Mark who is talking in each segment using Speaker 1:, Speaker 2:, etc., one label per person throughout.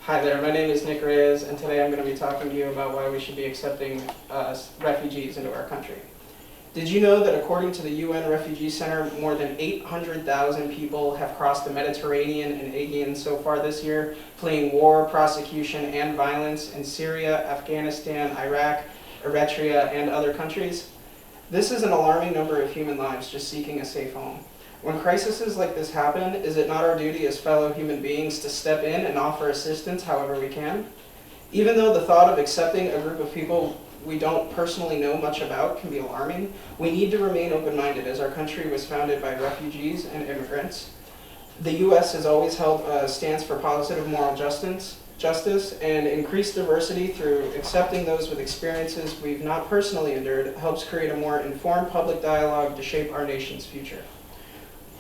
Speaker 1: Hi there, my name is Nick Reyes, and today I'm going to be talking to you about why we should be accepting refugees into our country. Did you know that according to the UN Refugee Center, more than 800,000 people have crossed the Mediterranean and Aegean so far this year, fleeing war, prosecution, and violence in Syria, Afghanistan, Iraq, Eritrea, and other countries? This is an alarming number of human lives just seeking a safe home. When crises like this happen, is it not our duty as fellow human beings to step in and offer assistance however we can? Even though the thought of accepting a group of people we don't personally know much about can be alarming, we need to remain open-minded as our country was founded by refugees and immigrants. The U.S. has always held a stance for positive moral justice and increased diversity through accepting those with experiences we've not personally endured helps create a more informed public dialogue to shape our nation's future.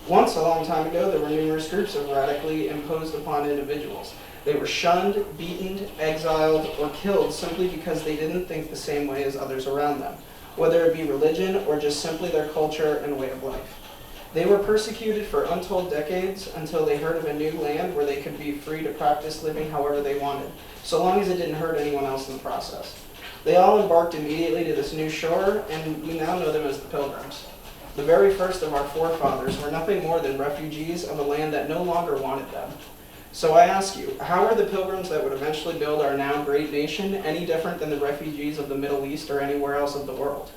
Speaker 1: Once, a long time ago, there were numerous groups of radically imposed upon individuals. They were shunned, beaten, exiled, or killed simply because they didn't think the same way as others around them, whether it be religion or just simply their culture and way of life. They were persecuted for untold decades until they heard of a new land where they could be free to practice living however they wanted, so long as it didn't hurt anyone else in the process. They all embarked immediately to this new shore, and we now know them as the Pilgrims. The very first of our forefathers were nothing more than refugees of a land that no longer wanted them. So I ask you, how are the Pilgrims that would eventually build our now great nation any different than the refugees of the Middle East or anywhere else of the world?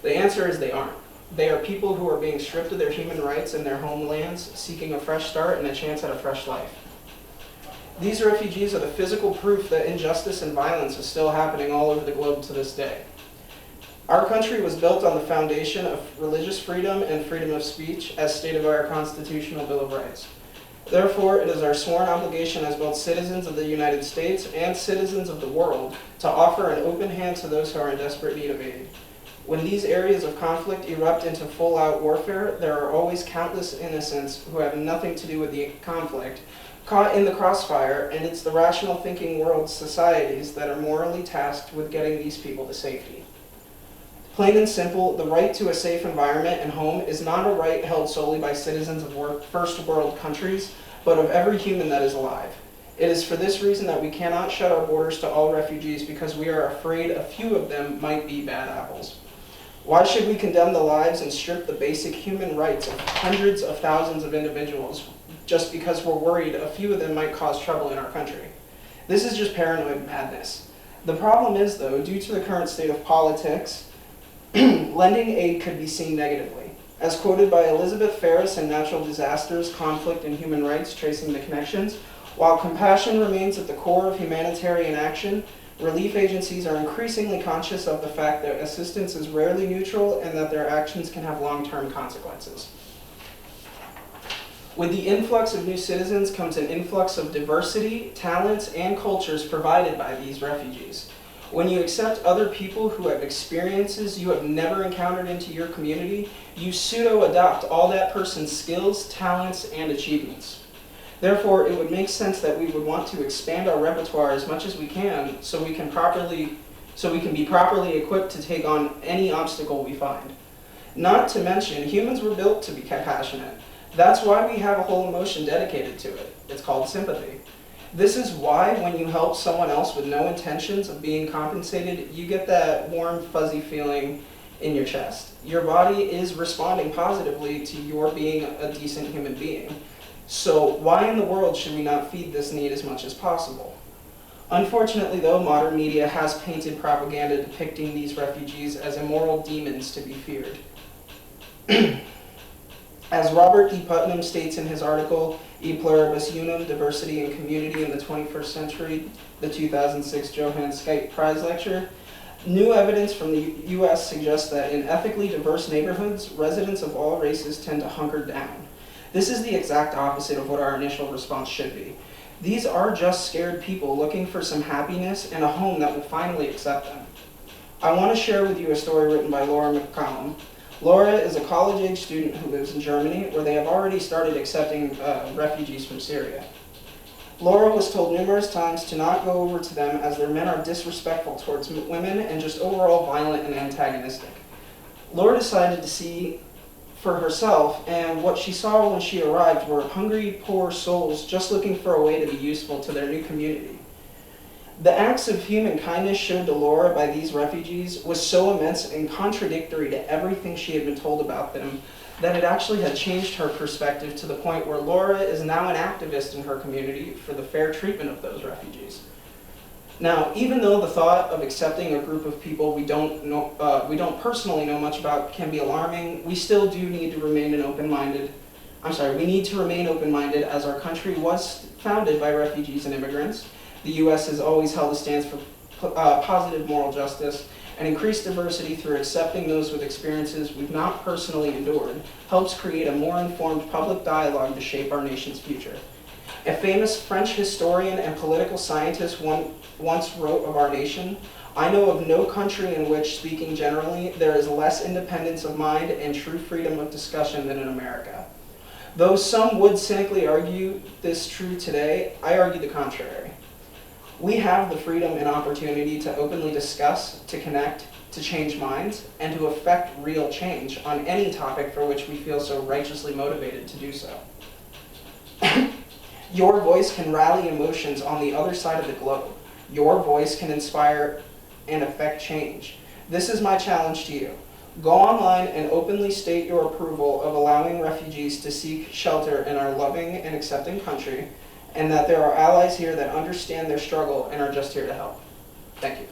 Speaker 1: The answer is they aren't. They are people who are being stripped of their human rights in their homelands, seeking a fresh start and a chance at a fresh life. These refugees are the physical proof that injustice and violence is still happening all over the globe to this day. Our country was built on the foundation of religious freedom and freedom of speech as stated by our Constitutional Bill of Rights. Therefore, it is our sworn obligation as both citizens of the United States and citizens of the world to offer an open hand to those who are in desperate need of aid. When these areas of conflict erupt into full-out warfare, there are always countless innocents who have nothing to do with the conflict, caught in the crossfire, and it's the rational thinking world societies that are morally tasked with getting these people to safety. Plain and simple, the right to a safe environment and home is not a right held solely by citizens of first world countries, but of every human that is alive. It is for this reason that we cannot shut our borders to all refugees because we are afraid a few of them might be bad apples. Why should we condemn the lives and strip the basic human rights of hundreds of thousands of individuals just because we're worried a few of them might cause trouble in our country? This is just paranoid madness. The problem is, though, due to the current state of politics, lending aid could be seen negatively. As quoted by Elizabeth Ferris in Natural Disasters, Conflict and Human Rights, Tracing the Connections, while compassion remains at the core of humanitarian action, relief agencies are increasingly conscious of the fact that assistance is rarely neutral and that their actions can have long-term consequences. With the influx of new citizens comes an influx of diversity, talents, and cultures provided by these refugees. When you accept other people who have experiences you have never encountered into your community, you pseudo-adopt all that person's skills, talents, and achievements. Therefore, it would make sense that we would want to expand our repertoire as much as we can so we can be properly equipped to take on any obstacle we find. Not to mention, humans were built to be compassionate. That's why we have a whole emotion dedicated to it. It's called sympathy. This is why when you help someone else with no intentions of being compensated, you get that warm, fuzzy feeling in your chest. Your body is responding positively to your being a decent human being. So why in the world should we not feed this need as much as possible? Unfortunately, though, modern media has painted propaganda depicting these refugees as immoral demons to be feared. As Robert D. Putnam states in his article, E Pluribus Unum, Diversity and Community in the 21st Century, the 2006 Johann Skype Prize Lecture, new evidence from the U.S. suggests that in ethically diverse neighborhoods, residents of all races tend to hunker down. This is the exact opposite of what our initial response should be. These are just scared people looking for some happiness and a home that will finally accept them. I want to share with you a story written by Laura McCollum. Laura is a college-age student who lives in Germany, where they have already started accepting refugees from Syria. Laura was told numerous times to not go over to them as their men are disrespectful towards women and just overall violent and antagonistic. Laura decided to see for herself, and what she saw when she arrived were hungry, poor souls just looking for a way to be useful to their new community. The acts of human kindness shown to Laura by these refugees was so immense and contradictory to everything she had been told about them that it actually had changed her perspective to the point where Laura is now an activist in her community for the fair treatment of those refugees. Now, even though the thought of accepting a group of people we don't personally know much about can be alarming, we still do need to remain open-minded. We need to remain open-minded as our country was founded by refugees and immigrants. The U.S. has always held a stance for positive moral justice, and increased diversity through accepting those with experiences we've not personally endured helps create a more informed public dialogue to shape our nation's future. A famous French historian and political scientist once wrote of our nation, "I know of no country in which, speaking generally, there is less independence of mind and true freedom of discussion than in America." Though some would cynically argue this true today, I argue the contrary. We have the freedom and opportunity to openly discuss, to connect, to change minds, and to effect real change on any topic for which we feel so righteously motivated to do so. Your voice can rally emotions on the other side of the globe. Your voice can inspire and affect change. This is my challenge to you. Go online and openly state your approval of allowing refugees to seek shelter in our loving and accepting country, and that there are allies here that understand their struggle and are just here to help. Thank you.